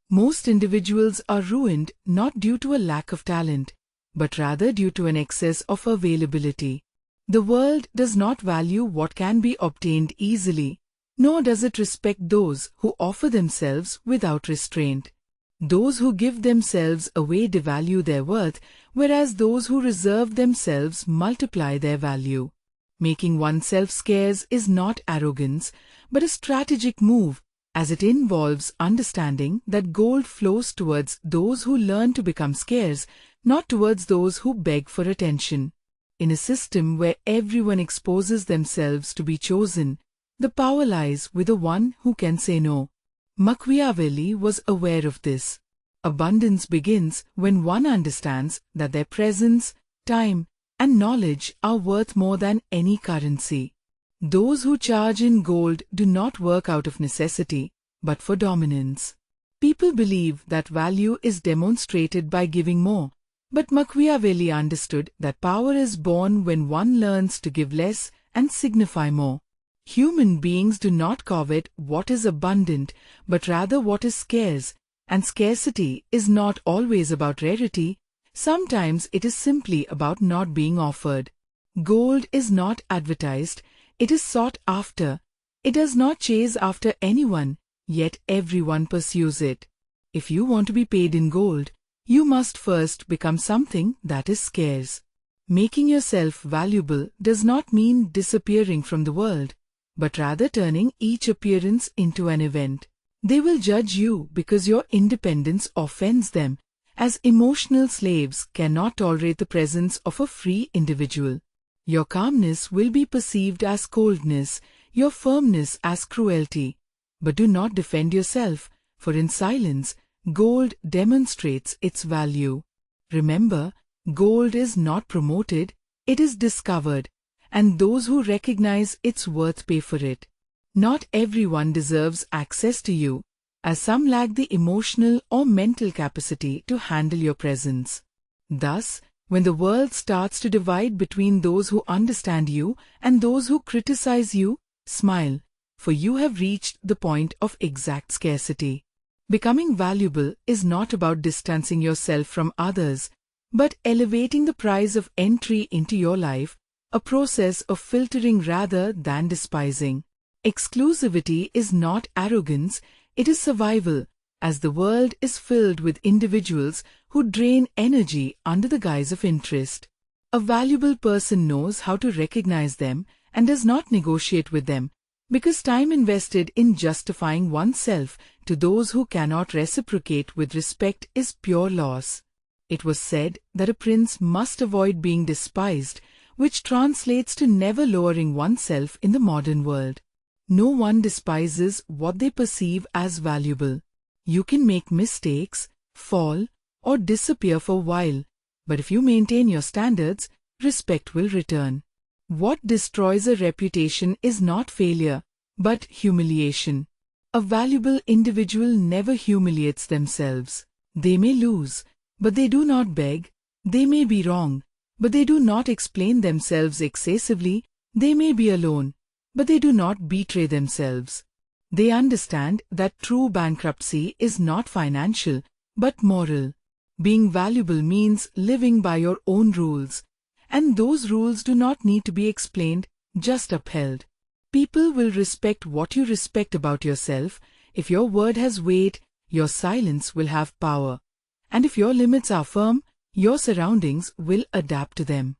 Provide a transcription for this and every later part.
Most individuals are ruined not due to a lack of talent, but rather due to an excess of availability. The world does not value what can be obtained easily, nor does it respect those who offer themselves without restraint. Those who give themselves away devalue their worth, whereas those who reserve themselves multiply their value. Making oneself scarce is not arrogance, but a strategic move, as it involves understanding that gold flows towards those who learn to become scarce, not towards those who beg for attention. In a system where everyone exposes themselves to be chosen, the power lies with the one who can say no. Machiavelli was aware of this. Abundance begins when one understands that their presence, time, and knowledge are worth more than any currency. Those who charge in gold do not work out of necessity, but for dominance. People believe that value is demonstrated by giving more, but Machiavelli understood that power is born when one learns to give less and signify more. Human beings do not covet what is abundant, but rather what is scarce, and scarcity is not always about rarity. Sometimes it is simply about not being offered. Gold is not advertised, it is sought after. It does not chase after anyone, yet everyone pursues it. If you want to be paid in gold, you must first become something that is scarce. Making yourself valuable does not mean disappearing from the world, but rather turning each appearance into an event. They will judge you because your independence offends them, as emotional slaves cannot tolerate the presence of a free individual. Your calmness will be perceived as coldness, your firmness as cruelty. But do not defend yourself, for in silence, gold demonstrates its value. Remember, gold is not promoted, it is discovered, and those who recognize its worth pay for it. Not everyone deserves access to you, as some lack the emotional or mental capacity to handle your presence. Thus, when the world starts to divide between those who understand you and those who criticize you, smile, for you have reached the point of exact scarcity. Becoming valuable is not about distancing yourself from others, but elevating the price of entry into your life, a process of filtering rather than despising. Exclusivity is not arrogance, it is survival, as the world is filled with individuals who drain energy under the guise of interest. A valuable person knows how to recognize them and does not negotiate with them, because time invested in justifying oneself to those who cannot reciprocate with respect is pure loss. It was said that a prince must avoid being despised, which translates to never lowering oneself in the modern world. No one despises what they perceive as valuable. You can make mistakes, fall, or disappear for a while, but if you maintain your standards, respect will return. What destroys a reputation is not failure, but humiliation. A valuable individual never humiliates themselves. They may lose, but they do not beg. They may be wrong, but they do not explain themselves excessively. They may be alone, but they do not betray themselves. They understand that true bankruptcy is not financial, but moral. Being valuable means living by your own rules, and those rules do not need to be explained, just upheld. People will respect what you respect about yourself. If your word has weight, your silence will have power. And if your limits are firm, your surroundings will adapt to them.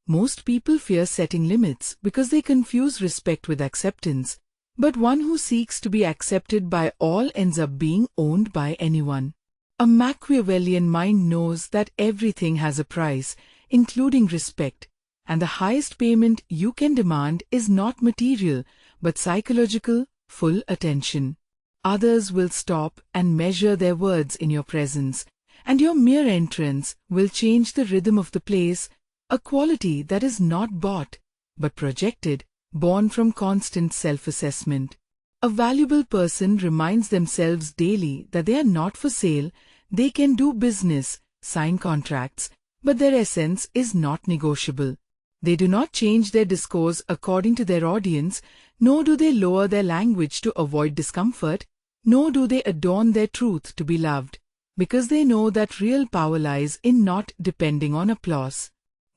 Most people fear setting limits because they confuse respect with acceptance, but one who seeks to be accepted by all ends up being owned by anyone. A Machiavellian mind knows that everything has a price, including respect, and the highest payment you can demand is not material, but psychological, full attention. Others will stop and measure their words in your presence, and your mere entrance will change the rhythm of the place, a quality that is not bought, but projected, born from constant self-assessment. A valuable person reminds themselves daily that they are not for sale. They can do business, sign contracts, but their essence is not negotiable. They do not change their discourse according to their audience, nor do they lower their language to avoid discomfort. nor do they adorn their truth to be loved, because they know that real power lies in not depending on applause.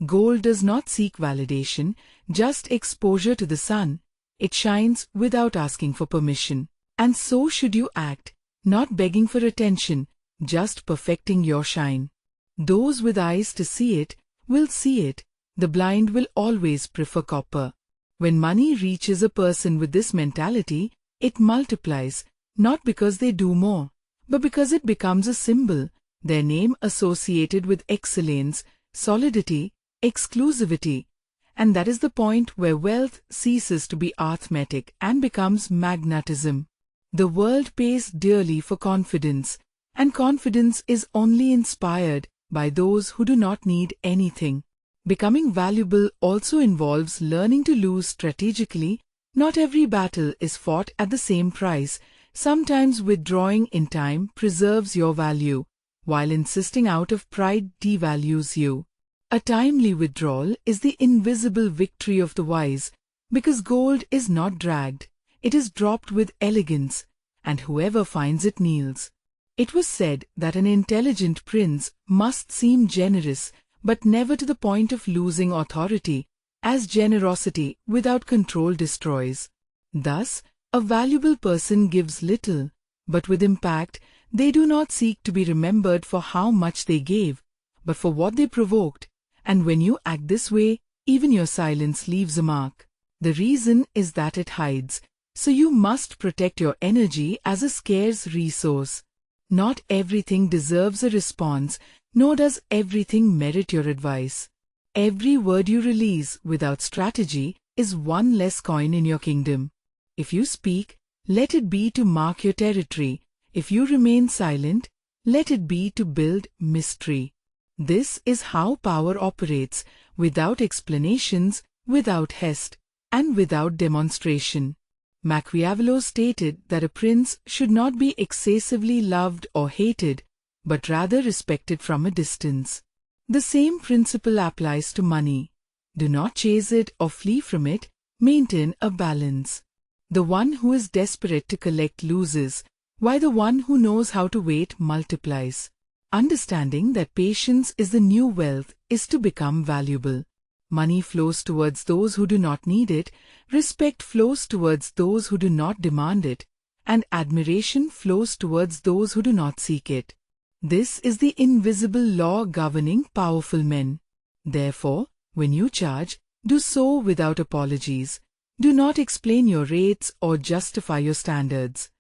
Gold does not seek validation, just exposure to the sun. It shines without asking for permission. And so should you act, not begging for attention, just perfecting your shine. Those with eyes to see it will see it. The blind will always prefer copper. When money reaches a person with this mentality, it multiplies, not because they do more, but because it becomes a symbol, their name associated with excellence, solidity, exclusivity. And that is the point where wealth ceases to be arithmetic and becomes magnetism. The world pays dearly for confidence, and confidence is only inspired by those who do not need anything. Becoming valuable also involves learning to lose strategically. Not every battle is fought at the same price. Sometimes withdrawing in time preserves your value, while insisting out of pride devalues you. A timely withdrawal is the invisible victory of the wise, because gold is not dragged, it is dropped with elegance, and whoever finds it kneels. It was said that an intelligent prince must seem generous, but never to the point of losing authority, as generosity without control destroys. Thus, a valuable person gives little, but with impact. They do not seek to be remembered for how much they gave, but for what they provoked. And when you act this way, even your silence leaves a mark. The reason is that it hides, so you must protect your energy as a scarce resource. Not everything deserves a response, nor does everything merit your advice. Every word you release without strategy is one less coin in your kingdom. If you speak, let it be to mark your territory. If you remain silent, let it be to build mystery. This is how power operates, without explanations, without haste, and without demonstration. Machiavelli stated that a prince should not be excessively loved or hated, but rather respected from a distance. The same principle applies to money. Do not chase it or flee from it, maintain a balance. The one who is desperate to collect loses, while the one who knows how to wait multiplies. Understanding that patience is the new wealth is to become valuable. Money flows towards those who do not need it, respect flows towards those who do not demand it, and admiration flows towards those who do not seek it. This is the invisible law governing powerful men. Therefore, when you charge, do so without apologies. Do not explain your rates or justify your standards.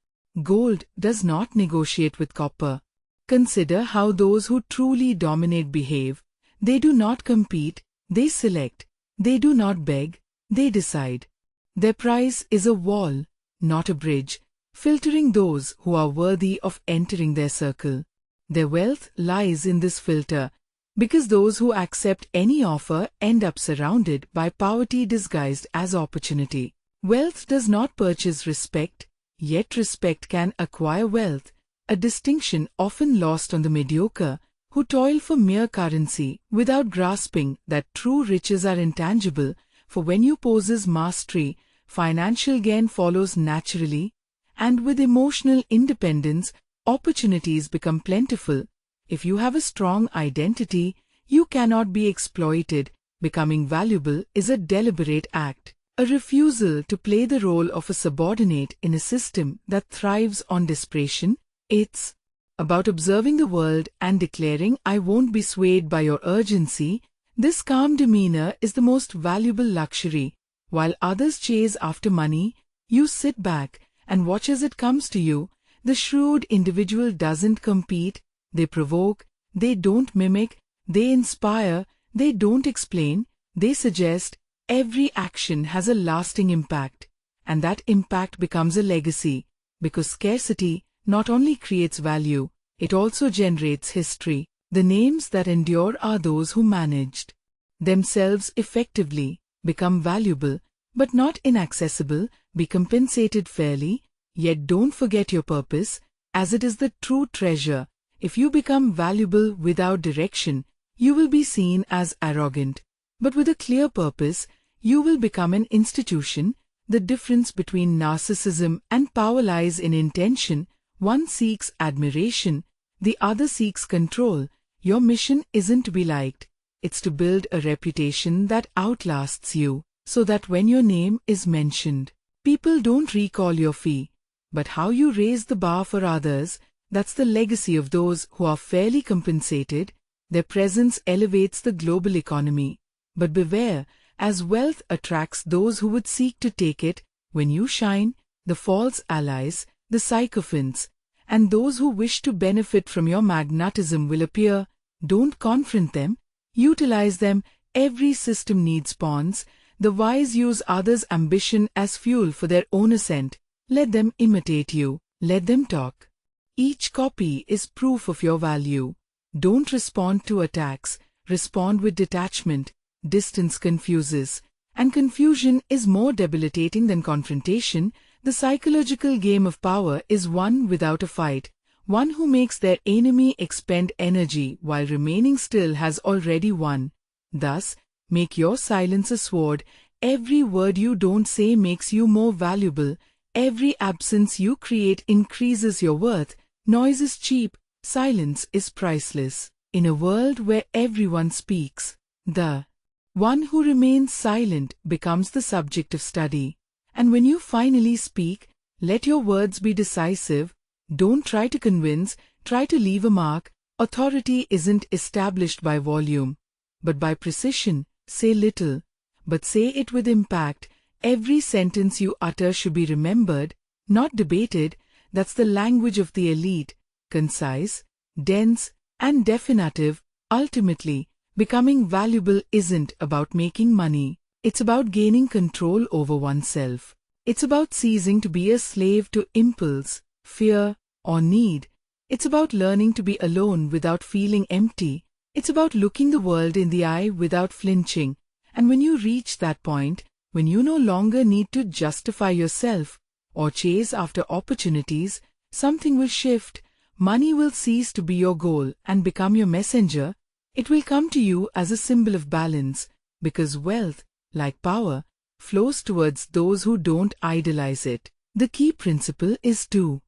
Gold does not negotiate with copper. Consider how those who truly dominate behave. They do not compete, they select. They do not beg, they decide. Their price is a wall, not a bridge, filtering those who are worthy of entering their circle. Their wealth lies in this filter, because those who accept any offer end up surrounded by poverty disguised as opportunity. Wealth does not purchase respect, yet respect can acquire wealth, a distinction often lost on the mediocre, who toil for mere currency without grasping that true riches are intangible, for when you possess mastery, financial gain follows naturally, and with emotional independence, opportunities become plentiful. If you have a strong identity, you cannot be exploited. Becoming valuable is a deliberate act, a refusal to play the role of a subordinate in a system that thrives on desperation. It's about observing the world and declaring, "I won't be swayed by your urgency." This calm demeanor is the most valuable luxury. While others chase after money, you sit back and watch as it comes to you. The shrewd individual doesn't compete, they provoke, they don't mimic, they inspire, they don't explain, they suggest. Every action has a lasting impact, and that impact becomes a legacy, because scarcity not only creates value, it also generates history. The names that endure are those who managed themselves effectively, become valuable, but not inaccessible, be compensated fairly, yet don't forget your purpose, as it is the true treasure. If you become valuable without direction, you will be seen as arrogant. But with a clear purpose, you will become an institution. The difference between narcissism and power lies in intention. One seeks admiration, the other seeks control. Your mission isn't to be liked, it's to build a reputation that outlasts you, so that when your name is mentioned, people don't recall your fee, but how you raise the bar for others. That's the legacy of those who are fairly compensated. Their presence elevates the global economy. But beware, as wealth attracts those who would seek to take it, when you shine, the false allies, the sycophants, and those who wish to benefit from your magnetism will appear. Don't confront them, utilize them. Every system needs pawns. The wise use others' ambition as fuel for their own ascent. Let them imitate you, let them talk. Each copy is proof of your value. Don't respond to attacks, respond with detachment. Distance confuses, and confusion is more debilitating than confrontation. The psychological game of power is won without a fight. One who makes their enemy expend energy while remaining still has already won. Thus, make your silence a sword. Every word you don't say makes you more valuable. Every absence you create increases your worth. Noise is cheap, silence is priceless. In a world where everyone speaks, the one who remains silent becomes the subject of study. And when you finally speak, let your words be decisive. Don't try to convince, try to leave a mark. Authority isn't established by volume, but by precision. Say little, but say it with impact. Every sentence you utter should be remembered, not debated. That's the language of the elite, concise, dense, and definitive. Ultimately, becoming valuable isn't about making money. It's about gaining control over oneself. It's about ceasing to be a slave to impulse, fear, or need. It's about learning to be alone without feeling empty. It's about looking the world in the eye without flinching. And when you reach that point, when you no longer need to justify yourself or chase after opportunities, something will shift. Money will cease to be your goal and become your messenger. It will come to you as a symbol of balance, because wealth, like power, flows towards those who don't idolize it. The key principle is to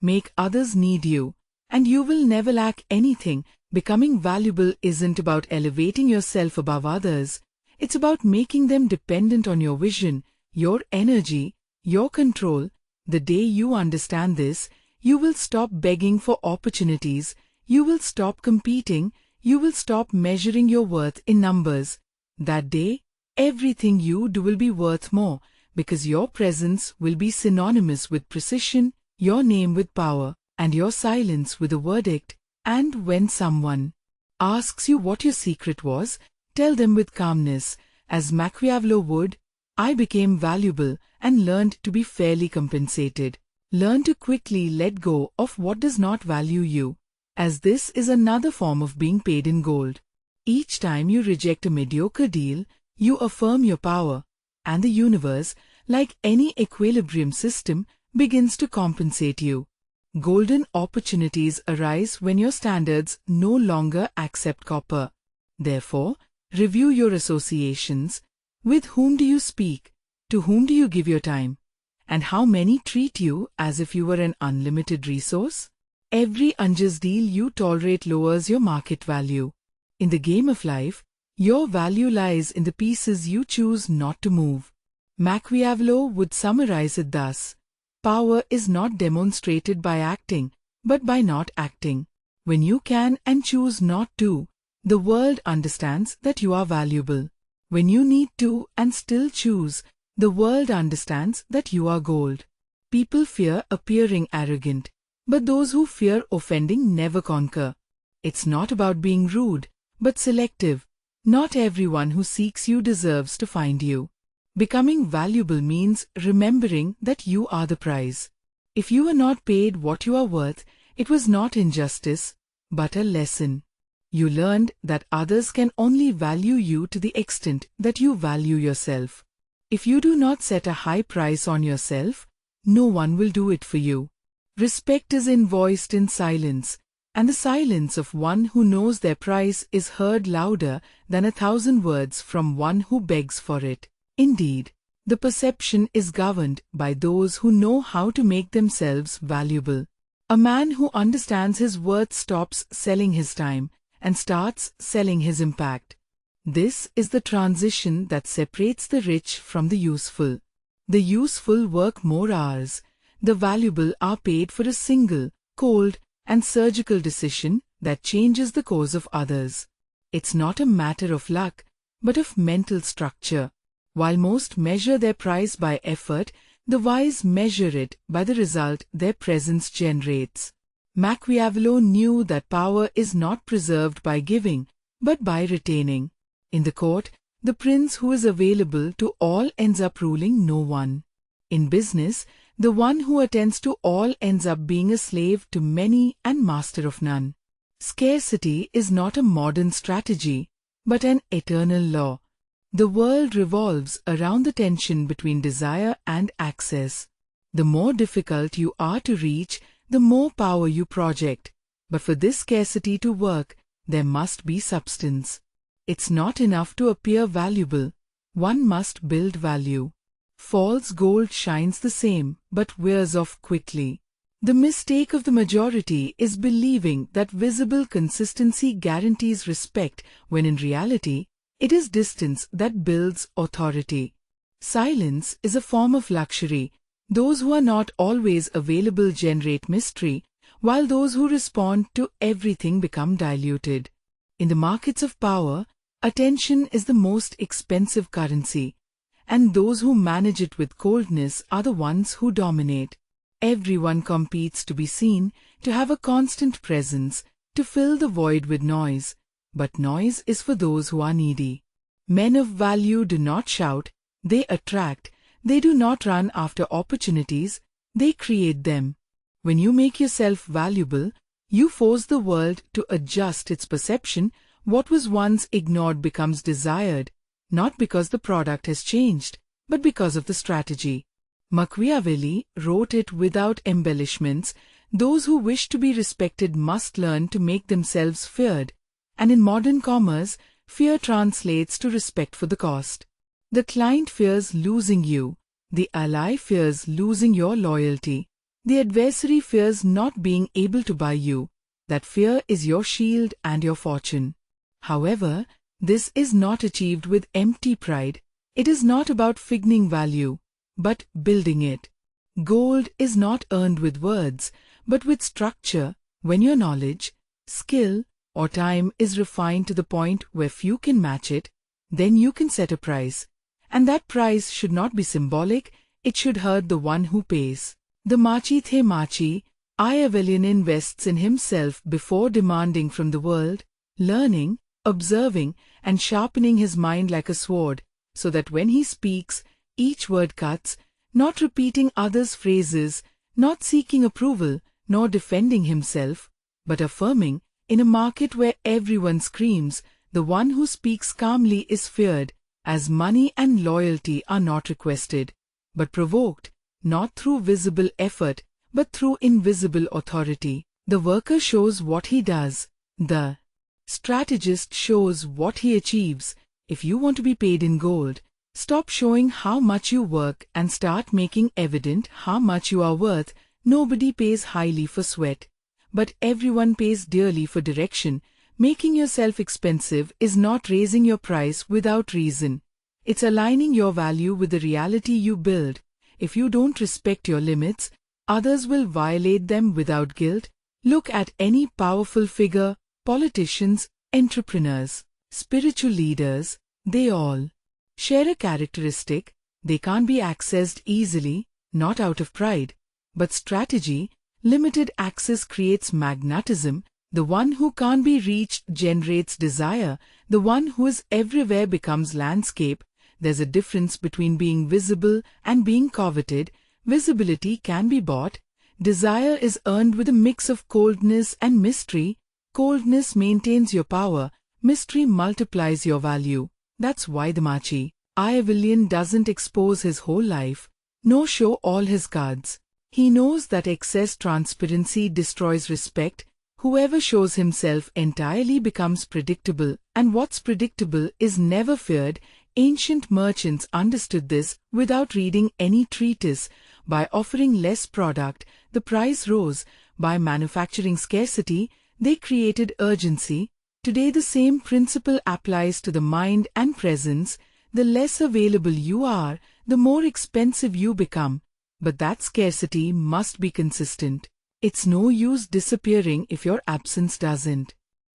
make others need you, and you will never lack anything. Becoming valuable isn't about elevating yourself above others. It's about making them dependent on your vision, your energy, your control. The day you understand this, you will stop begging for opportunities. You will stop competing. You will stop measuring your worth in numbers. That day, everything you do will be worth more, because your presence will be synonymous with precision, your name with power, and your silence with a verdict. And when someone asks you what your secret was, tell them with calmness, as Machiavelli would, I became valuable and learned to be fairly compensated. Learn to quickly let go of what does not value you, as this is another form of being paid in gold. Each time you reject a mediocre deal, you affirm your power, and the universe, like any equilibrium system, begins to compensate you. Golden opportunities arise when your standards no longer accept copper. Therefore, review your associations. With whom do you speak? To whom do you give your time? And how many treat you as if you were an unlimited resource? Every unjust deal you tolerate lowers your market value. In the game of life, your value lies in the pieces you choose not to move. Machiavelli would summarize it thus: power is not demonstrated by acting, but by not acting. When you can and choose not to, the world understands that you are valuable. When you need to and still choose, the world understands that you are gold. People fear appearing arrogant, but those who fear offending never conquer. It's not about being rude, but selective. Not everyone who seeks you deserves to find you. Becoming valuable means remembering that you are the prize. If you are not paid what you are worth, it was not injustice, but a lesson. You learned that others can only value you to the extent that you value yourself. If you do not set a high price on yourself, no one will do it for you. Respect is invoiced in silence, and the silence of one who knows their price is heard louder than 1,000 words from one who begs for it. Indeed, the perception is governed by those who know how to make themselves valuable. A man who understands his worth stops selling his time and starts selling his impact. This is the transition that separates the rich from the useful. The useful work more hours. The valuable are paid for a single, cold, and surgical decision that changes the course of others. It's not a matter of luck, but of mental structure. While most measure their price by effort, the wise measure it by the result their presence generates. Machiavelli knew that power is not preserved by giving, but by retaining. In the court, the prince who is available to all ends up ruling no one. In business, the one who attends to all ends up being a slave to many and master of none. Scarcity is not a modern strategy, but an eternal law. The world revolves around the tension between desire and access. The more difficult you are to reach, the more power you project. But for this scarcity to work, there must be substance. It's not enough to appear valuable. One must build value. False gold shines the same, but wears off quickly. The mistake of the majority is believing that visible consistency guarantees respect, when in reality, it is distance that builds authority. Silence is a form of luxury. Those who are not always available generate mystery, while those who respond to everything become diluted. In the markets of power, attention is the most expensive currency, and those who manage it with coldness are the ones who dominate. Everyone competes to be seen, to have a constant presence, to fill the void with noise. But noise is for those who are needy. Men of value do not shout, they attract. They do not run after opportunities, they create them. When you make yourself valuable, you force the world to adjust its perception. What was once ignored becomes desired, not because the product has changed, but because of the strategy. Machiavelli wrote it without embellishments. Those who wish to be respected must learn to make themselves feared. And in modern commerce, fear translates to respect for the cost. The client fears losing you. The ally fears losing your loyalty. The adversary fears not being able to buy you. That fear is your shield and your fortune. However, this is not achieved with empty pride. It is not about figuring value, but building it. Gold is not earned with words, but with structure. When your knowledge, skill, or time is refined to the point where few can match it, then you can set a price. And that price should not be symbolic, it should hurt the one who pays. The Machiavelli invests in himself before demanding from the world, learning, observing, and sharpening his mind like a sword, so that when he speaks, each word cuts, not repeating others' phrases, not seeking approval, nor defending himself, but affirming. In a market where everyone screams, the one who speaks calmly is feared, as money and loyalty are not requested, but provoked, not through visible effort, but through invisible authority. The worker shows what he does. The strategist shows what he achieves. If you want to be paid in gold, stop showing how much you work and start making evident how much you are worth. Nobody pays highly for sweat, but everyone pays dearly for direction. Making yourself expensive is not raising your price without reason. It's aligning your value with the reality you build. If you don't respect your limits, others will violate them without guilt. Look at any powerful figure, politicians, entrepreneurs, spiritual leaders, they all share a characteristic. They can't be accessed easily, not out of pride, but strategy. Limited access creates magnetism. The one who can't be reached generates desire. The one who is everywhere becomes landscape. There's a difference between being visible and being coveted. Visibility can be bought. Desire is earned with a mix of coldness and mystery. Coldness maintains your power. Mystery multiplies your value. That's why the Machiavellian doesn't expose his whole life, nor show all his cards. He knows that excess transparency destroys respect. Whoever shows himself entirely becomes predictable, and what's predictable is never feared. Ancient merchants understood this without reading any treatise. By offering less product, the price rose. By manufacturing scarcity, they created urgency. Today the same principle applies to the mind and presence. The less available you are, the more expensive you become. But that scarcity must be consistent. It's no use disappearing if your absence doesn't.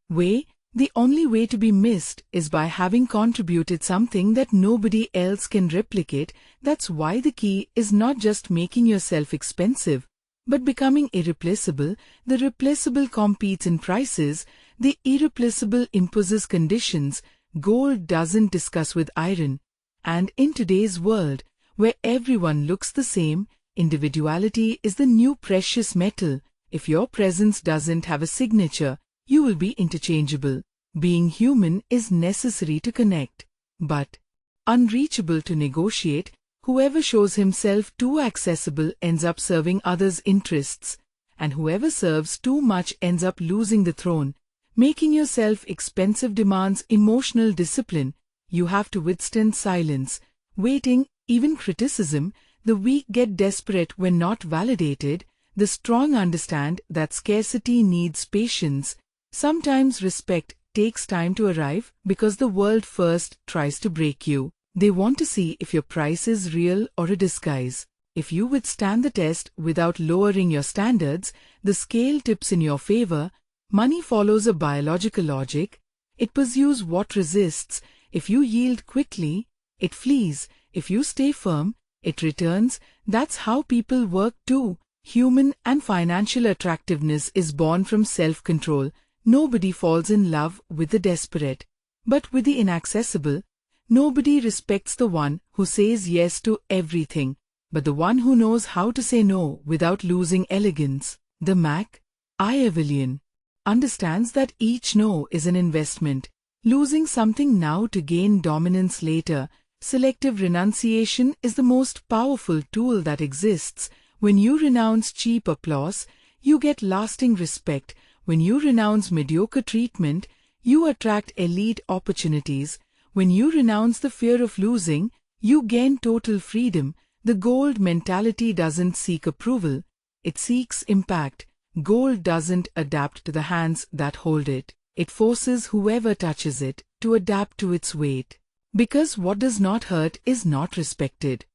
The only way to be missed is by having contributed something that nobody else can replicate. That's why the key is not just making yourself expensive, but becoming irreplaceable. The replaceable competes in prices, the irreplaceable imposes conditions. Gold doesn't discuss with iron. And in today's world, where everyone looks the same, individuality is the new precious metal. If your presence doesn't have a signature, you will be interchangeable. Being human is necessary to connect, but unreachable to negotiate. Whoever shows himself too accessible ends up serving others' interests, and whoever serves too much ends up losing the throne. Making yourself expensive demands emotional discipline. You have to withstand silence, waiting, even criticism. The weak get desperate when not validated. The strong understand that scarcity needs patience. Sometimes respect takes time to arrive because the world first tries to break you. They want to see if your price is real or a disguise. If you withstand the test without lowering your standards, the scale tips in your favor. Money follows a biological logic. It pursues what resists. If you yield quickly, it flees. If you stay firm, it returns. That's how people work too. Human and financial attractiveness is born from self-control. Nobody falls in love with the desperate, but with the inaccessible. Nobody respects the one who says yes to everything, but the one who knows how to say no without losing elegance. The Machiavellian understands that each no is an investment. Losing something now to gain dominance later. Selective renunciation is the most powerful tool that exists. When you renounce cheap applause, you get lasting respect. When you renounce mediocre treatment, you attract elite opportunities. When you renounce the fear of losing, you gain total freedom. The gold mentality doesn't seek approval, it seeks impact. Gold doesn't adapt to the hands that hold it. It forces whoever touches it to adapt to its weight. Because what does not hurt is not respected.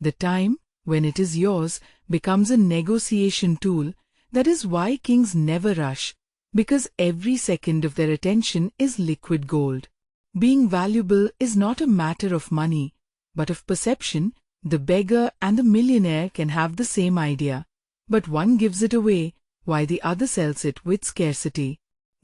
The time, when it is yours, becomes a negotiation tool. That is why kings never rush, because every second of their attention is liquid gold. Being valuable is not a matter of money, but of perception. The beggar and the millionaire can have the same idea, but one gives it away, while the other sells it with scarcity.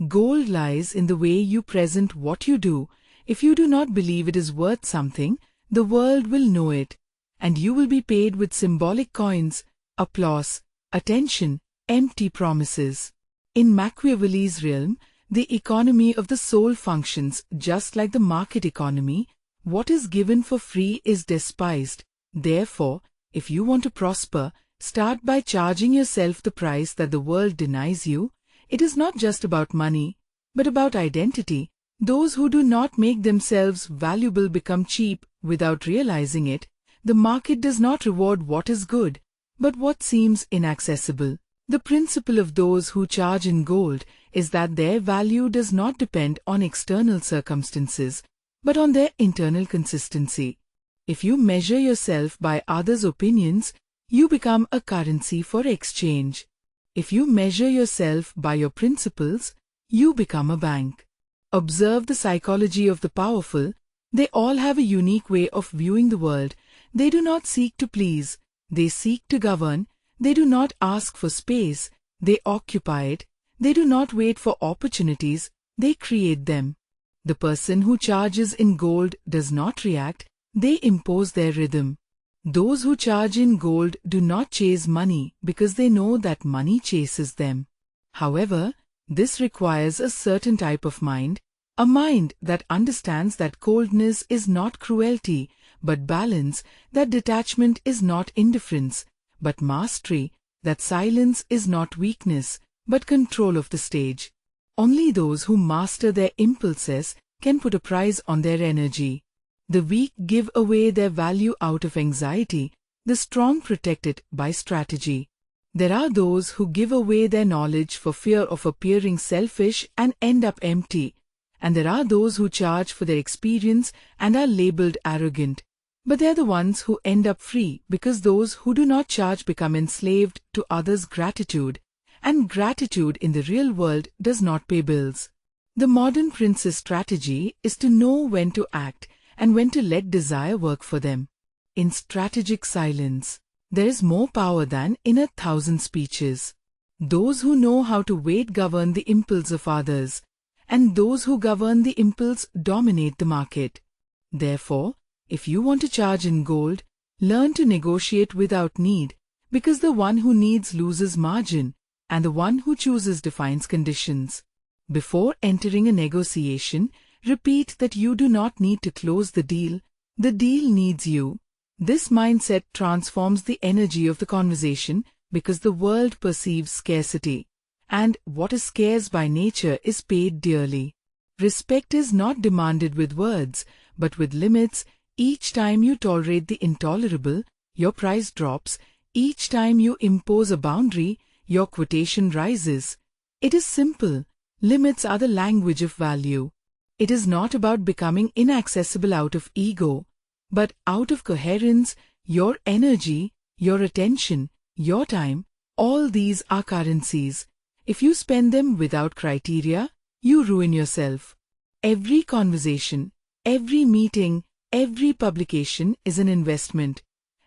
Gold lies in the way you present what you do. If you do not believe it is worth something, the world will know it, and you will be paid with symbolic coins, applause, attention, empty promises. In Machiavelli's realm, the economy of the soul functions just like the market economy. What is given for free is despised. Therefore, if you want to prosper, start by charging yourself the price that the world denies you. It is not just about money, but about identity. Those who do not make themselves valuable become cheap without realizing it. The market does not reward what is good, but what seems inaccessible. The principle of those who charge in gold is that their value does not depend on external circumstances, but on their internal consistency. If you measure yourself by others' opinions, you become a currency for exchange. If you measure yourself by your principles, you become a bank. Observe the psychology of the powerful. They all have a unique way of viewing the world. They do not seek to please, they seek to govern. They do not ask for space, they occupy it. They do not wait for opportunities, they create them. The person who charges in gold does not react, they impose their rhythm. Those who charge in gold do not chase money because they know that money chases them. However, this requires a certain type of mind, a mind that understands that coldness is not cruelty, but balance, that detachment is not indifference, but mastery, that silence is not weakness, but control of the stage. Only those who master their impulses can put a price on their energy. The weak give away their value out of anxiety, the strong protect it by strategy. There are those who give away their knowledge for fear of appearing selfish and end up empty, and there are those who charge for their experience and are labeled arrogant. But they are the ones who end up free, because those who do not charge become enslaved to others' gratitude, and gratitude in the real world does not pay bills. The modern prince's strategy is to know when to act and when to let desire work for them. In strategic silence, there is more power than in 1,000 speeches. Those who know how to wait govern the impulse of others, and those who govern the impulse dominate the market. Therefore, if you want to charge in gold, learn to negotiate without need, because the one who needs loses margin, and the one who chooses defines conditions. Before entering a negotiation, repeat that you do not need to close the deal needs you. This mindset transforms the energy of the conversation, because the world perceives scarcity, and what is scarce by nature is paid dearly. Respect is not demanded with words, but with limits. Each time you tolerate the intolerable, your price drops. Each time you impose a boundary, your quotation rises. It is simple. Limits are the language of value. It is not about becoming inaccessible out of ego, but out of coherence. Your energy, your attention, your time, all these are currencies. If you spend them without criteria, you ruin yourself. Every conversation, every meeting, every publication is an investment.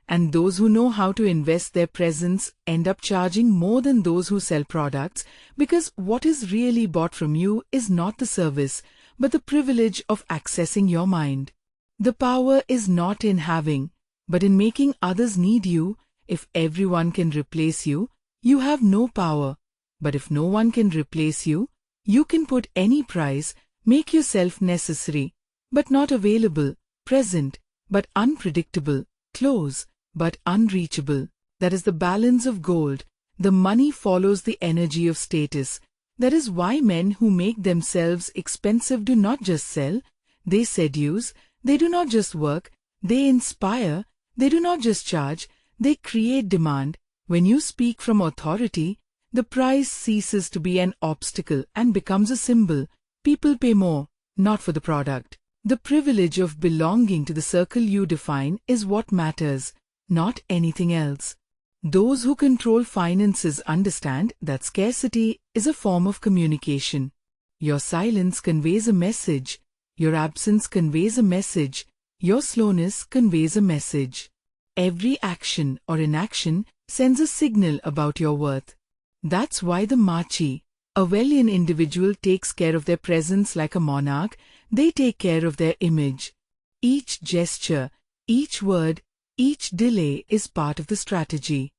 And those who know how to invest their presence end up charging more than those who sell products, because what is really bought from you is not the service, but the privilege of accessing your mind. The power is not in having, but in making others need you. If everyone can replace you, you have no power. But if no one can replace you, you can put any price, make yourself necessary, but not available, present, but unpredictable, close, but unreachable. That is the balance of gold. The money follows the energy of status. That is why men who make themselves expensive do not just sell, they seduce. They do not just work, they inspire. They do not just charge, they create demand. When you speak from authority, the price ceases to be an obstacle and becomes a symbol. People pay more, not for the product. The privilege of belonging to the circle you define is what matters, not anything else. Those who control finances understand that scarcity is a form of communication. Your silence conveys a message. Your absence conveys a message. Your slowness conveys a message. Every action or inaction sends a signal about your worth. That's why the Machiavellian individual takes care of their presence like a monarch. They take care of their image. Each gesture, each word, each delay is part of the strategy.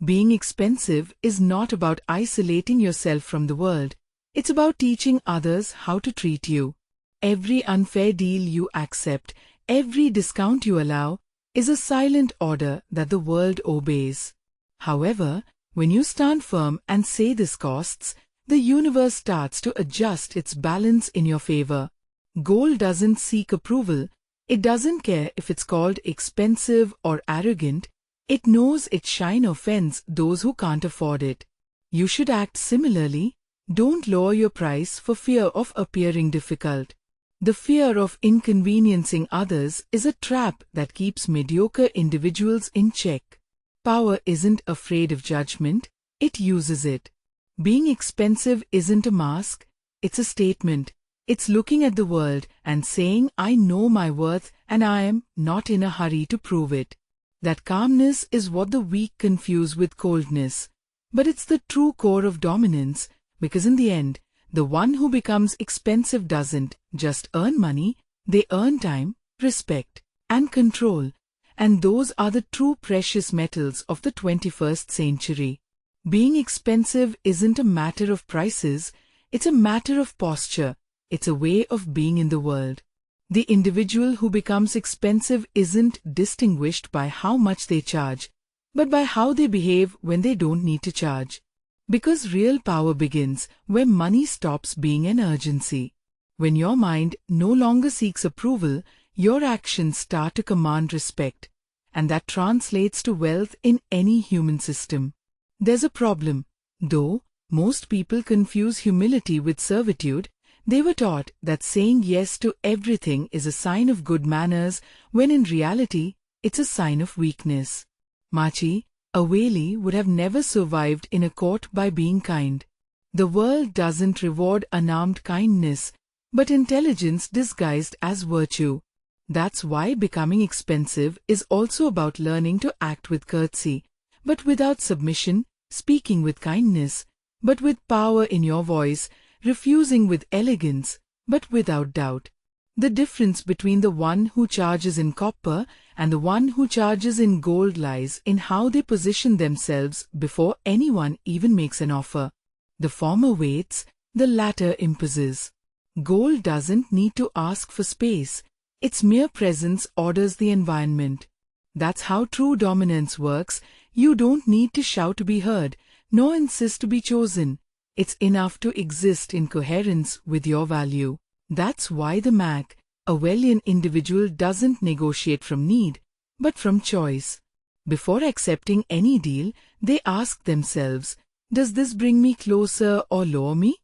Being expensive is not about isolating yourself from the world. It's about teaching others how to treat you. Every unfair deal you accept, every discount you allow, is a silent order that the world obeys. However, when you stand firm and say this costs, the universe starts to adjust its balance in your favor. Gold doesn't seek approval. It doesn't care if it's called expensive or arrogant. It knows its shine offends those who can't afford it. You should act similarly. Don't lower your price for fear of appearing difficult. The fear of inconveniencing others is a trap that keeps mediocre individuals in check. Power isn't afraid of judgment, it uses it. Being expensive isn't a mask, it's a statement. It's looking at the world and saying, I know my worth and I am not in a hurry to prove it. That calmness is what the weak confuse with coldness. But it's the true core of dominance, because in the end, the one who becomes expensive doesn't just earn money, they earn time, respect, and control. And those are the true precious metals of the 21st century. Being expensive isn't a matter of prices, it's a matter of posture. It's a way of being in the world. The individual who becomes expensive isn't distinguished by how much they charge, but by how they behave when they don't need to charge. Because real power begins where money stops being an urgency. When your mind no longer seeks approval, your actions start to command respect, and that translates to wealth in any human system. There's a problem. Though most people confuse humility with servitude, they were taught that saying yes to everything is a sign of good manners, when in reality, it's a sign of weakness. Machiavelli would have never survived in a court by being kind. The world doesn't reward unarmed kindness, but intelligence disguised as virtue. That's why becoming expensive is also about learning to act with courtesy, but without submission, speaking with kindness, but with power in your voice, refusing with elegance, but without doubt. The difference between the one who charges in copper and the one who charges in gold lies in how they position themselves before anyone even makes an offer. The former waits, the latter imposes. Gold doesn't need to ask for space. Its mere presence orders the environment. That's how true dominance works. You don't need to shout to be heard, nor insist to be chosen. It's enough to exist in coherence with your value. That's why the Machiavellian individual doesn't negotiate from need, but from choice. Before accepting any deal, they ask themselves, does this bring me closer or lower me?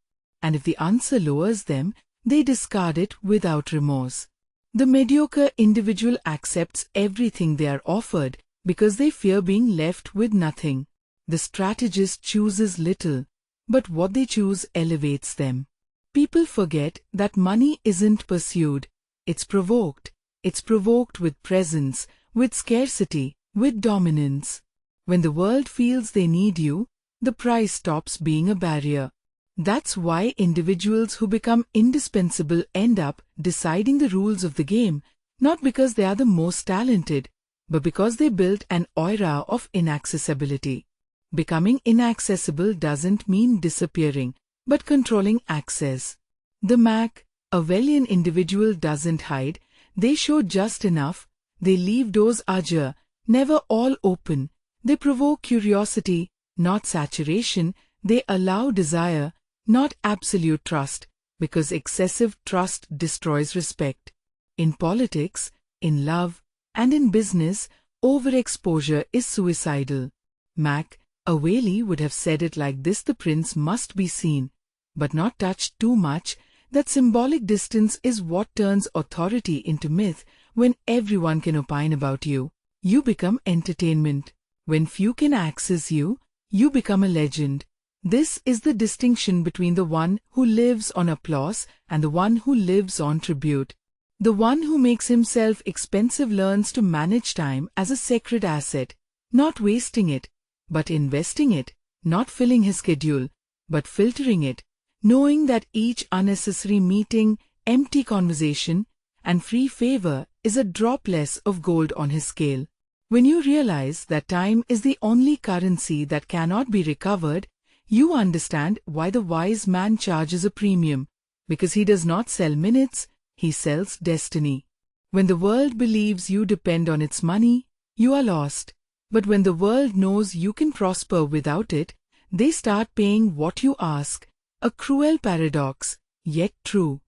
And if the answer lowers them, they discard it without remorse. The mediocre individual accepts everything they are offered because they fear being left with nothing. The strategist chooses little, but what they choose elevates them. People forget that money isn't pursued, it's provoked. It's provoked with presence, with scarcity, with dominance. When the world feels they need you, the price stops being a barrier. That's why individuals who become indispensable end up deciding the rules of the game, not because they are the most talented, but because they built an aura of inaccessibility. Becoming inaccessible doesn't mean disappearing, but controlling access. The Machiavellian individual doesn't hide, they show just enough, they leave doors ajar, never all open, they provoke curiosity, not saturation, they allow desire, not absolute trust, because excessive trust destroys respect. In politics, in love, and in business, overexposure is suicidal. Machiavelli would have said it like this: the prince must be seen, but not touched too much. That symbolic distance is what turns authority into myth. When everyone can opine about you, you become entertainment. When few can access you, you become a legend. This is the distinction between the one who lives on applause and the one who lives on tribute. The one who makes himself expensive learns to manage time as a sacred asset, not wasting it, but investing it, not filling his schedule, but filtering it, knowing that each unnecessary meeting, empty conversation, and free favor is a drop less of gold on his scale. When you realize that time is the only currency that cannot be recovered, you understand why the wise man charges a premium, because he does not sell minutes, he sells destiny. When the world believes you depend on its money, you are lost. But when the world knows you can prosper without it, they start paying what you ask. A cruel paradox, yet true.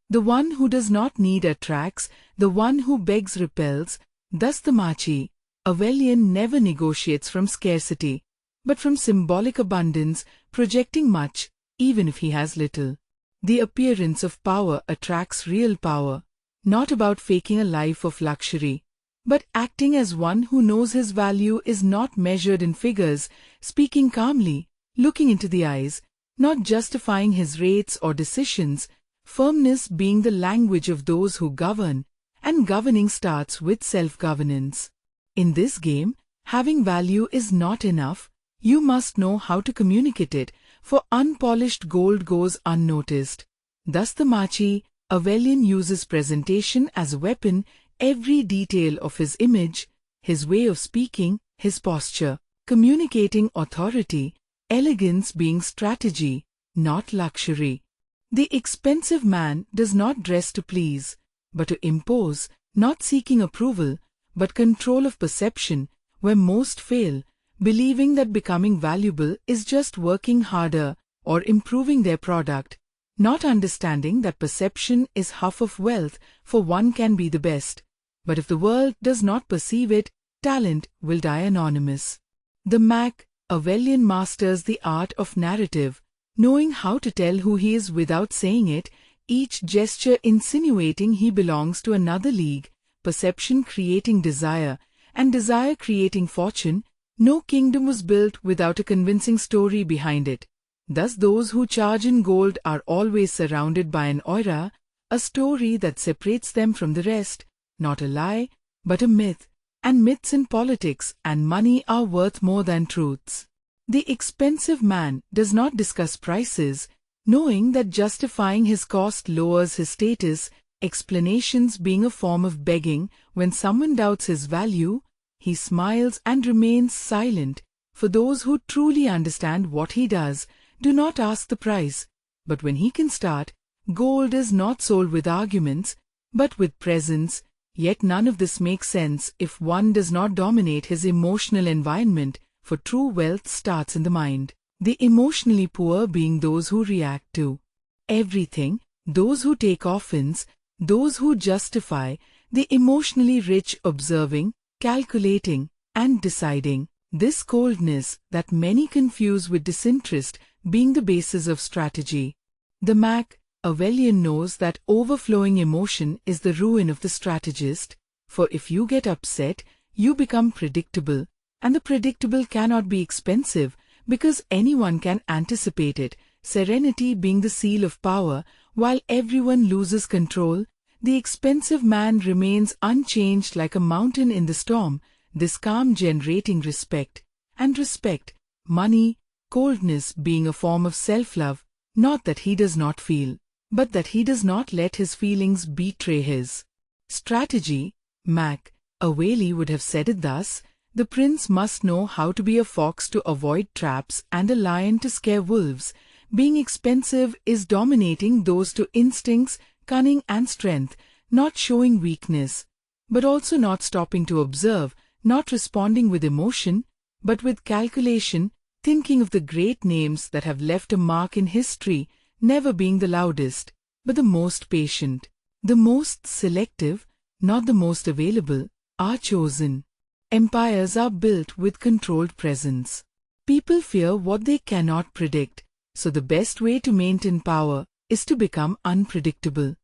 The one who does not need attracts, the one who begs repels. Thus the Machiavellian never negotiates from scarcity, but from symbolic abundance, projecting much, even if he has little. The appearance of power attracts real power, not about faking a life of luxury, but acting as one who knows his value is not measured in figures, speaking calmly, looking into the eyes, not justifying his rates or decisions, firmness being the language of those who govern, and governing starts with self-governance. In this game, having value is not enough. You must know how to communicate it, for unpolished gold goes unnoticed. Thus the Machiavellian uses presentation as a weapon. Every detail of his image, his way of speaking, his posture, communicating authority, elegance being strategy, not luxury. The expensive man does not dress to please, but to impose, not seeking approval, but control of perception, where most fail, believing that becoming valuable is just working harder or improving their product, not understanding that perception is half of wealth, for one can be the best. But if the world does not perceive it, talent will die anonymous. The Machiavellian masters the art of narrative, knowing how to tell who he is without saying it, each gesture insinuating he belongs to another league, perception creating desire, and desire creating fortune. No kingdom was built without a convincing story behind it. Thus those who charge in gold are always surrounded by an aura, a story that separates them from the rest, not a lie, but a myth. And myths in politics and money are worth more than truths. The expensive man does not discuss prices, knowing that justifying his cost lowers his status, explanations being a form of begging. When someone doubts his value, he smiles and remains silent. For those who truly understand what he does, do not ask the price. But when he can start, gold is not sold with arguments, but with presence. Yet none of this makes sense if one does not dominate his emotional environment, for true wealth starts in the mind. The emotionally poor being those who react to everything, those who take offense, those who justify, the emotionally rich observing, calculating, and deciding. This coldness that many confuse with disinterest being the basis of strategy. The Machiavellian knows that overflowing emotion is the ruin of the strategist, for if you get upset, you become predictable, and the predictable cannot be expensive because anyone can anticipate it. Serenity being the seal of power, while everyone loses control, the expensive man remains unchanged like a mountain in the storm, this calm generating respect. And respect, money, coldness being a form of self-love, not that he does not feel, but that he does not let his feelings betray his strategy. Machiavelli would have said it thus: the prince must know how to be a fox to avoid traps and a lion to scare wolves. Being expensive is dominating those two instincts, cunning and strength, not showing weakness, but also not stopping to observe, not responding with emotion, but with calculation, thinking of the great names that have left a mark in history, never being the loudest, but the most patient. The most selective, not the most available, are chosen. Empires are built with controlled presence. People fear what they cannot predict, so the best way to maintain power is to become unpredictable.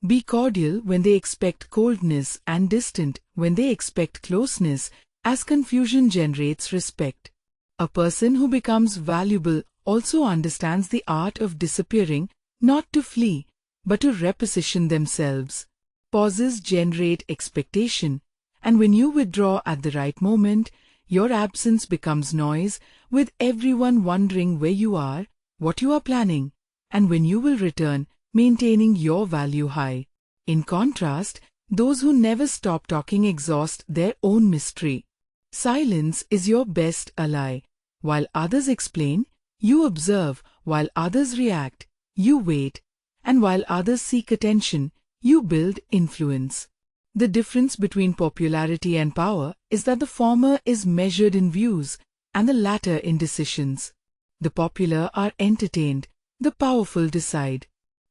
Be cordial when they expect coldness and distant when they expect closeness, as confusion generates respect. A person who becomes valuable also understands the art of disappearing, not to flee, but to reposition themselves. Pauses generate expectation, and when you withdraw at the right moment, your absence becomes noise, with everyone wondering where you are, what you are planning, and when you will return, maintaining your value high. In contrast, those who never stop talking exhaust their own mystery. Silence is your best ally. While others explain, you observe. While others react, you wait. And while others seek attention, you build influence. The difference between popularity and power is that the former is measured in views and the latter in decisions. The popular are entertained, the powerful decide.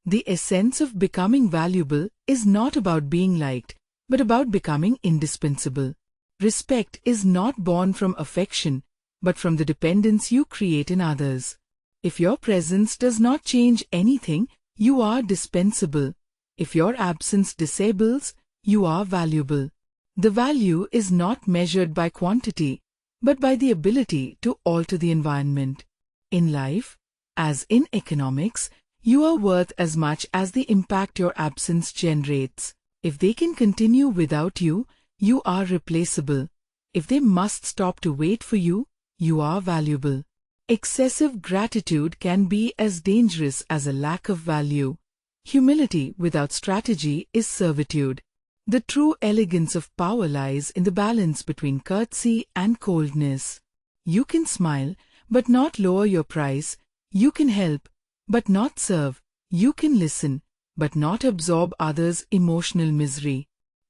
The essence of becoming valuable is not about being liked, but about becoming indispensable. Respect is not born from affection, but from the dependence you create in others. If your presence does not change anything, you are dispensable. If your absence disables, you are valuable. The value is not measured by quantity, but by the ability to alter the environment. In life, as in economics, you are worth as much as the impact your absence generates. If they can continue without you, you are replaceable. If they must stop to wait for you, you are valuable. Excessive gratitude can be as dangerous as a lack of value. Humility without strategy is servitude. The true elegance of power lies in the balance between courtesy and coldness. You can smile, but not lower your price. You can help, but not serve. You can listen, but not absorb others' emotional misery.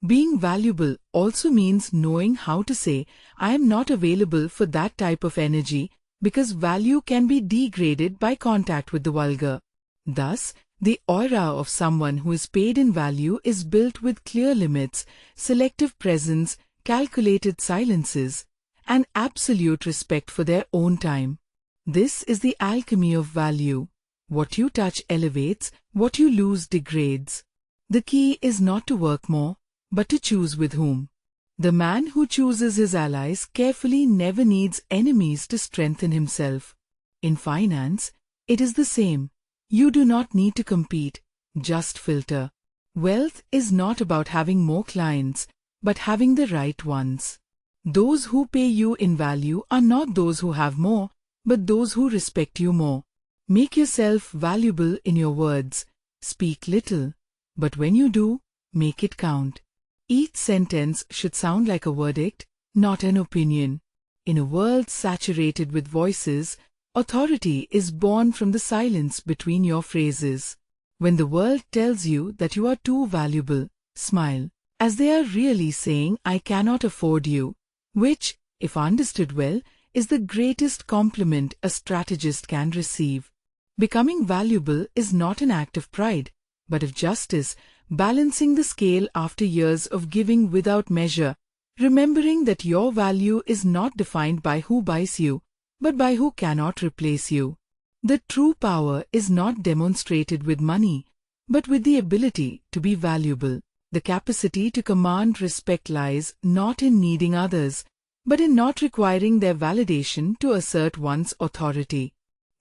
Being valuable also means knowing how to say, "I am not available for that type of energy," because value can be degraded by contact with the vulgar. Thus, the aura of someone who is paid in value is built with clear limits, selective presence, calculated silences, and absolute respect for their own time. This is the alchemy of value. What you touch elevates, what you lose degrades. The key is not to work more, but to choose with whom. The man who chooses his allies carefully never needs enemies to strengthen himself. In finance, it is the same. You do not need to compete, just filter. Wealth is not about having more clients, but having the right ones. Those who pay you in value are not those who have more, but those who respect you more. Make yourself valuable in your words. Speak little, but when you do, make it count. Each sentence should sound like a verdict, not an opinion. In a world saturated with voices, authority is born from the silence between your phrases. When the world tells you that you are too valuable, smile, as they are really saying, "I cannot afford you," which, if understood well, is the greatest compliment a strategist can receive. Becoming valuable is not an act of pride, but of justice, balancing the scale after years of giving without measure, remembering that your value is not defined by who buys you, but by who cannot replace you. The true power is not demonstrated with money, but with the ability to be valuable. The capacity to command respect lies not in needing others, but in not requiring their validation to assert one's authority.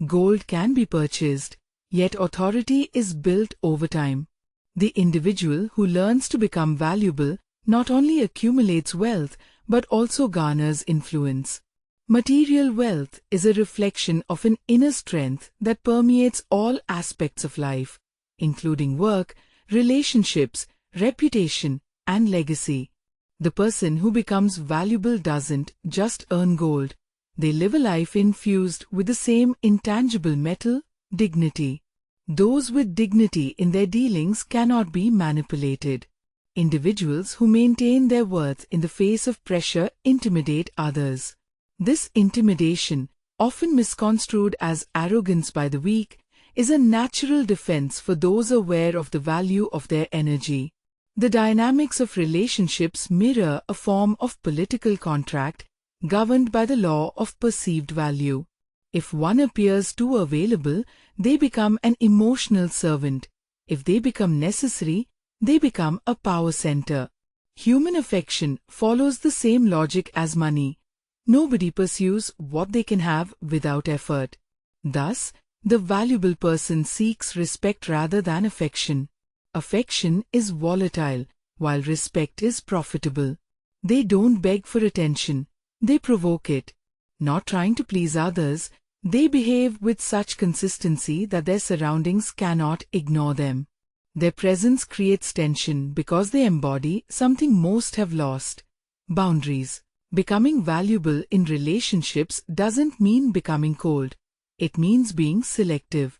Gold can be purchased, yet authority is built over time. The individual who learns to become valuable not only accumulates wealth, but also garners influence. Material wealth is a reflection of an inner strength that permeates all aspects of life, including work, relationships, reputation, and legacy. The person who becomes valuable doesn't just earn gold. They live a life infused with the same intangible metal, dignity. Those with dignity in their dealings cannot be manipulated. Individuals who maintain their worth in the face of pressure intimidate others. This intimidation, often misconstrued as arrogance by the weak, is a natural defense for those aware of the value of their energy. The dynamics of relationships mirror a form of political contract governed by the law of perceived value. If one appears too available, they become an emotional servant. If they become necessary, they become a power center. Human affection follows the same logic as money. Nobody pursues what they can have without effort. Thus, the valuable person seeks respect rather than affection. Affection is volatile, while respect is profitable. They don't beg for attention, they provoke it. Not trying to please others, they behave with such consistency that their surroundings cannot ignore them. Their presence creates tension because they embody something most have lost: boundaries. Becoming valuable in relationships doesn't mean becoming cold. It means being selective.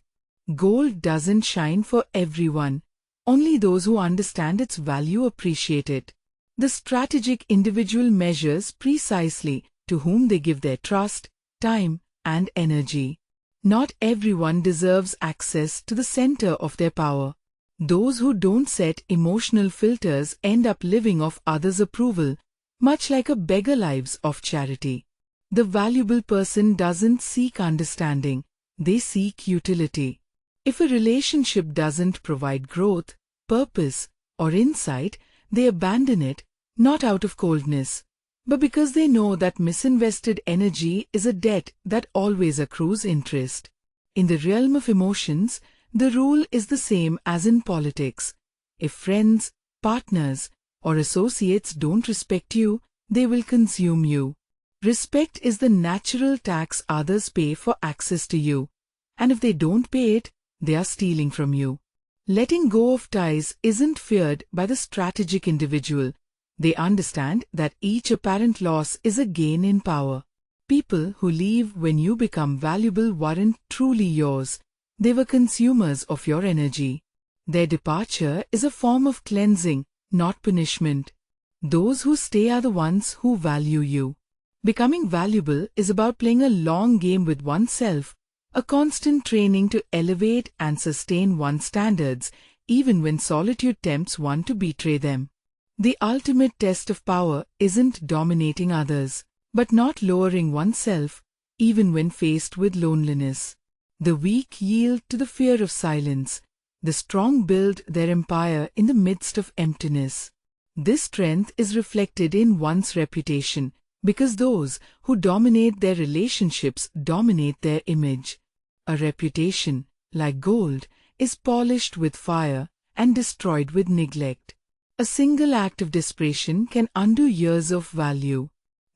Gold doesn't shine for everyone. Only those who understand its value appreciate it. The strategic individual measures precisely to whom they give their trust, time, and energy. Not everyone deserves access to the center of their power. Those who don't set emotional filters end up living off others' approval, much like a beggar lives off charity. The valuable person doesn't seek understanding, they seek utility. If a relationship doesn't provide growth, purpose, or insight, they abandon it, not out of coldness, but because they know that misinvested energy is a debt that always accrues interest. In the realm of emotions, the rule is the same as in politics. If friends, partners, or associates don't respect you, they will consume you. Respect is the natural tax others pay for access to you, and if they don't pay it, they are stealing from you. Letting go of ties isn't feared by the strategic individual. They understand that each apparent loss is a gain in power. People who leave when you become valuable weren't truly yours. They were consumers of your energy. Their departure is a form of cleansing, not punishment. Those who stay are the ones who value you. Becoming valuable is about playing a long game with oneself, a constant training to elevate and sustain one's standards, even when solitude tempts one to betray them. The ultimate test of power isn't dominating others. but not lowering oneself even when faced with loneliness. The weak yield to the fear of silence. The strong build their empire in the midst of emptiness. This strength is reflected in one's reputation, because those who dominate their relationships dominate their image. A reputation, like gold, is polished with fire and destroyed with neglect. A single act of desperation can undo years of value.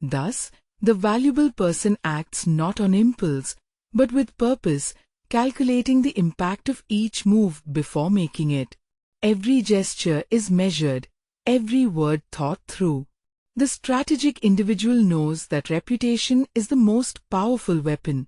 Thus, the valuable person acts not on impulse, but with purpose, calculating the impact of each move before making it. Every gesture is measured, every word thought through. The strategic individual knows that reputation is the most powerful weapon.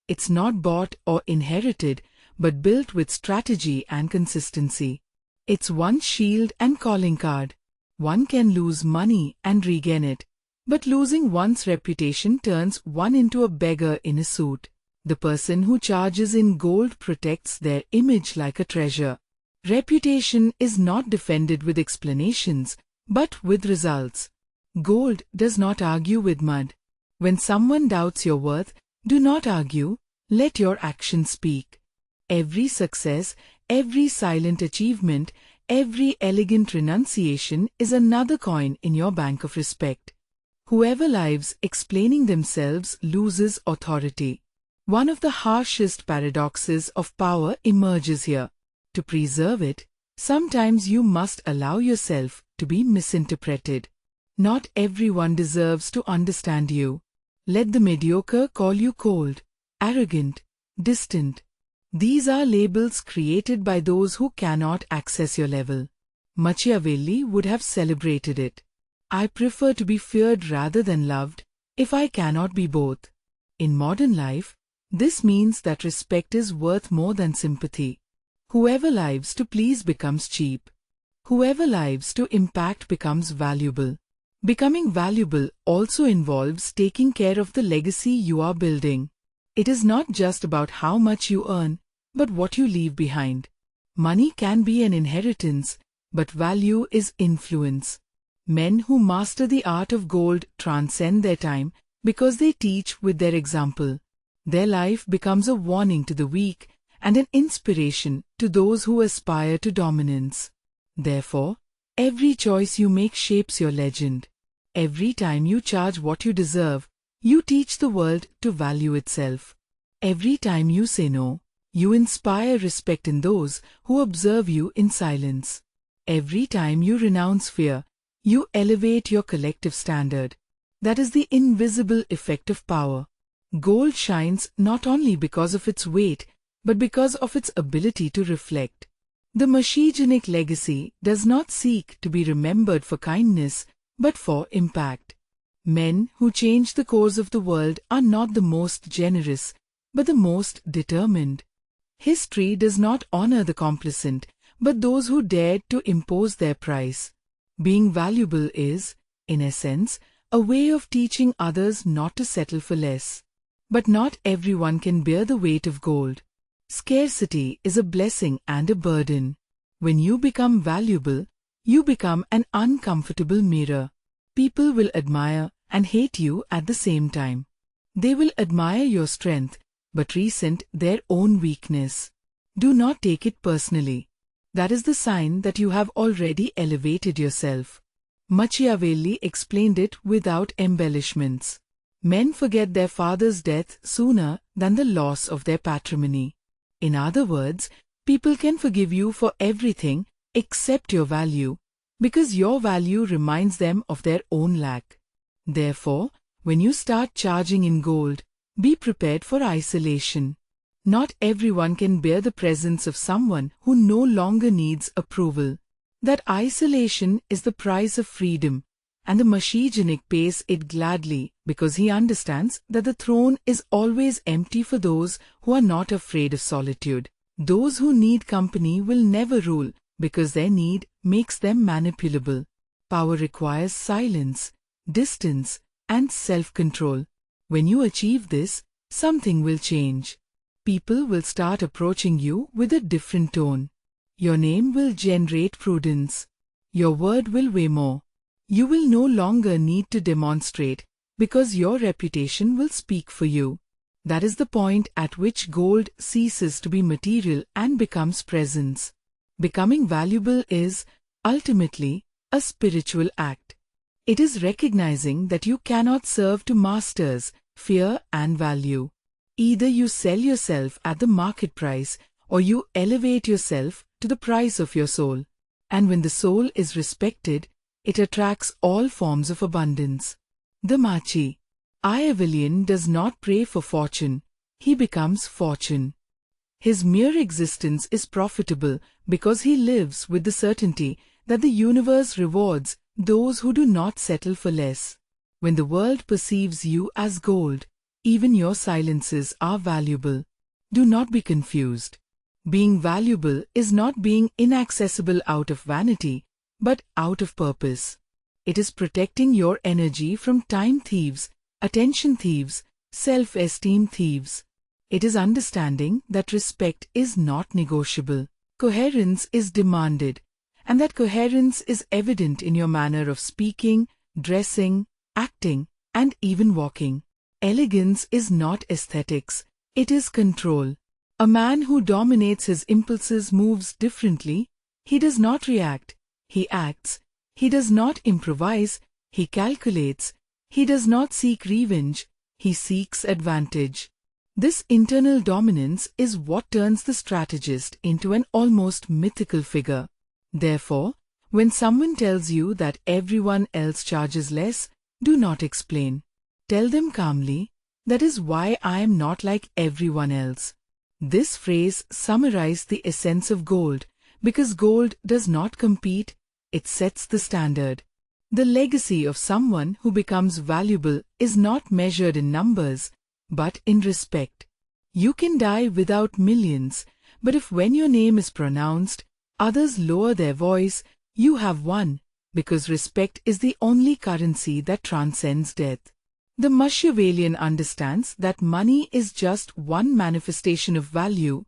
It's not bought or inherited, but built with strategy and consistency. It's one's shield and calling card. One can lose money and regain it, but losing one's reputation turns one into a beggar in a suit. The person who charges in gold protects their image like a treasure. Reputation is not defended with explanations, but with results. Gold does not argue with mud. When someone doubts your worth, do not argue, let your actions speak. Every success, every silent achievement, every elegant renunciation is another coin in your bank of respect. Whoever lives explaining themselves loses authority. One of the harshest paradoxes of power emerges here. To preserve it, sometimes you must allow yourself to be misinterpreted. Not everyone deserves to understand you. Let the mediocre call you cold, arrogant, distant. These are labels created by those who cannot access your level. Machiavelli would have celebrated it. I prefer to be feared rather than loved, if I cannot be both. In modern life, this means that respect is worth more than sympathy. Whoever lives to please becomes cheap. Whoever lives to impact becomes valuable. Becoming valuable also involves taking care of the legacy you are building. It is not just about how much you earn, but what you leave behind. Money can be an inheritance, but value is influence. Men who master the art of gold transcend their time because they teach with their example. Their life becomes a warning to the weak and an inspiration to those who aspire to dominance. Therefore, every choice you make shapes your legend. Every time you charge what you deserve, you teach the world to value itself. Every time you say no, you inspire respect in those who observe you in silence. Every time you renounce fear, you elevate your collective standard. That is the invisible effect of power. Gold shines not only because of its weight, but because of its ability to reflect. The Machiavellian legacy does not seek to be remembered for kindness, but for impact. Men who change the course of the world are not the most generous, but the most determined. History does not honor the complacent, but those who dared to impose their price. Being valuable is, in essence, a way of teaching others not to settle for less. But not everyone can bear the weight of gold. Scarcity is a blessing and a burden. When you become valuable, you become an uncomfortable mirror. People will admire and hate you at the same time. They will admire your strength, but resent their own weakness. Do not take it personally. That is the sign that you have already elevated yourself. Machiavelli explained it without embellishments. Men forget their father's death sooner than the loss of their patrimony. In other words, people can forgive you for everything except your value, because your value reminds them of their own lack. Therefore, when you start charging in gold, be prepared for isolation. Not everyone can bear the presence of someone who no longer needs approval. That isolation is the price of freedom, and the Machiavellian pays it gladly because he understands that the throne is always empty for those who are not afraid of solitude. Those who need company will never rule because their need makes them manipulable. Power requires silence, distance, and self-control. When you achieve this, something will change. People will start approaching you with a different tone. Your name will generate prudence. Your word will weigh more. You will no longer need to demonstrate because your reputation will speak for you. That is the point at which gold ceases to be material and becomes presence. Becoming valuable is, ultimately, a spiritual act. It is recognizing that you cannot serve two masters, fear and value. Either you sell yourself at the market price, or you elevate yourself to the price of your soul. And when the soul is respected, it attracts all forms of abundance. The Machiavellian does not pray for fortune, he becomes fortune. His mere existence is profitable because he lives with the certainty that the universe rewards those who do not settle for less. When the world perceives you as gold, even your silences are valuable. Do not be confused. Being valuable is not being inaccessible out of vanity, but out of purpose. It is protecting your energy from time thieves, attention thieves, self-esteem thieves. It is understanding that respect is not negotiable. Coherence is demanded, and that coherence is evident in your manner of speaking, dressing, acting, and even walking. Elegance is not aesthetics, it is control. A man who dominates his impulses moves differently. He does not react, he acts. He does not improvise, he calculates. He does not seek revenge, he seeks advantage. This internal dominance is what turns the strategist into an almost mythical figure. Therefore, when someone tells you that everyone else charges less, do not explain. Tell them calmly, that is why I am not like everyone else. This phrase summarizes the essence of gold, because gold does not compete, it sets the standard. The legacy of someone who becomes valuable is not measured in numbers, but in respect. You can die without millions, but if when your name is pronounced, others lower their voice, you have won, because respect is the only currency that transcends death. The Machiavellian understands that money is just one manifestation of value.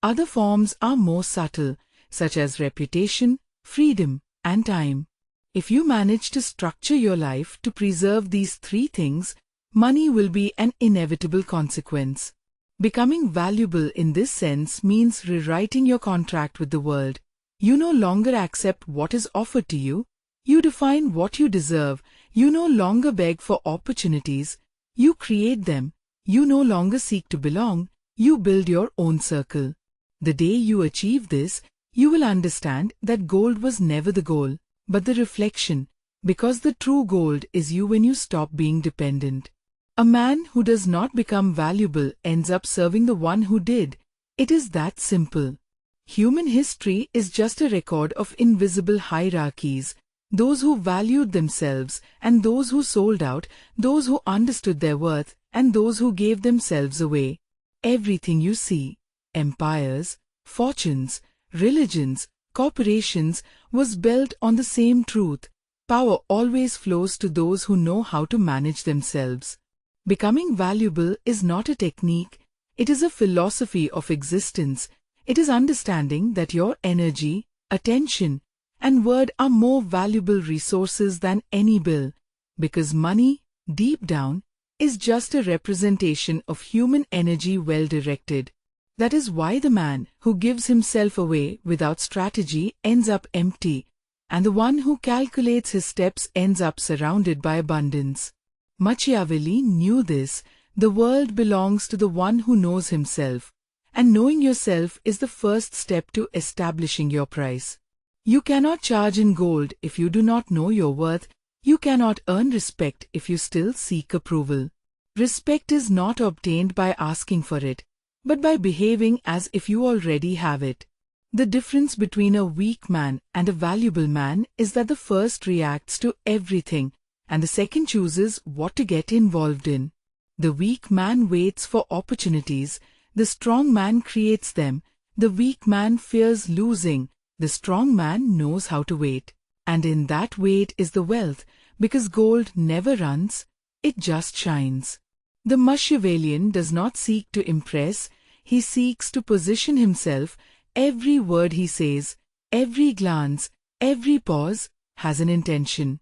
Other forms are more subtle, such as reputation, freedom, and time. If you manage to structure your life to preserve these three things, money will be an inevitable consequence. Becoming valuable in this sense means rewriting your contract with the world. You no longer accept what is offered to you. You define what you deserve. You no longer beg for opportunities. You create them. You no longer seek to belong. You build your own circle. The day you achieve this, you will understand that gold was never the goal, but the reflection, because the true gold is you when you stop being dependent. A man who does not become valuable ends up serving the one who did. It is that simple. Human history is just a record of invisible hierarchies, those who valued themselves and those who sold out, those who understood their worth and those who gave themselves away. Everything you see, empires, fortunes, religions, corporations, was built on the same truth. Power always flows to those who know how to manage themselves. Becoming valuable is not a technique, it is a philosophy of existence. It is understanding that your energy, attention, and word are more valuable resources than any bill, because money, deep down, is just a representation of human energy well directed. That is why the man who gives himself away without strategy ends up empty, and the one who calculates his steps ends up surrounded by abundance. Machiavelli knew this. The world belongs to the one who knows himself, and knowing yourself is the first step to establishing your price. You cannot charge in gold if you do not know your worth. You cannot earn respect if you still seek approval. Respect is not obtained by asking for it, but by behaving as if you already have it. The difference between a weak man and a valuable man is that the first reacts to everything, and the second chooses what to get involved in. The weak man waits for opportunities, the strong man creates them. The weak man fears losing, the strong man knows how to wait. And in that wait is the wealth, because gold never runs, it just shines. The Machiavellian does not seek to impress, he seeks to position himself. Every word he says, every glance, every pause, has an intention.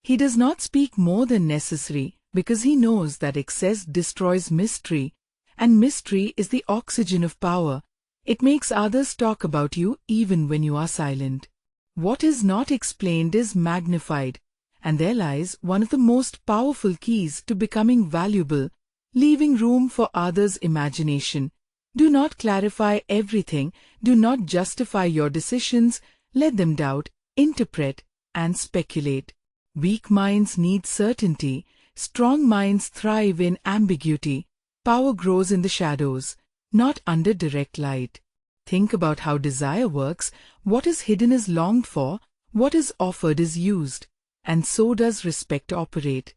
He does not speak more than necessary, because he knows that excess destroys mystery, and mystery is the oxygen of power. It makes others talk about you even when you are silent. What is not explained is magnified, and there lies one of the most powerful keys to becoming valuable: leaving room for others' imagination. Do not clarify everything, do not justify your decisions, let them doubt, interpret, and speculate. Weak minds need certainty, strong minds thrive in ambiguity. Power grows in the shadows, not under direct light. Think about how desire works. What is hidden is longed for, what is offered is used, and so does respect operate.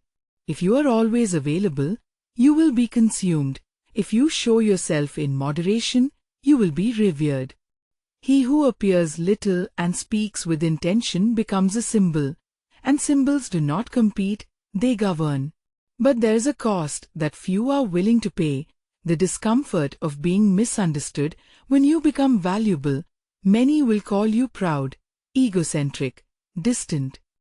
If you are always available, you will be consumed. If you show yourself in moderation, you will be revered. He who appears little and speaks with intention becomes a symbol, and symbols do not compete, they govern. But there is a cost that few are willing to pay: the discomfort of being misunderstood. When you become valuable, many will call you proud, egocentric, distant.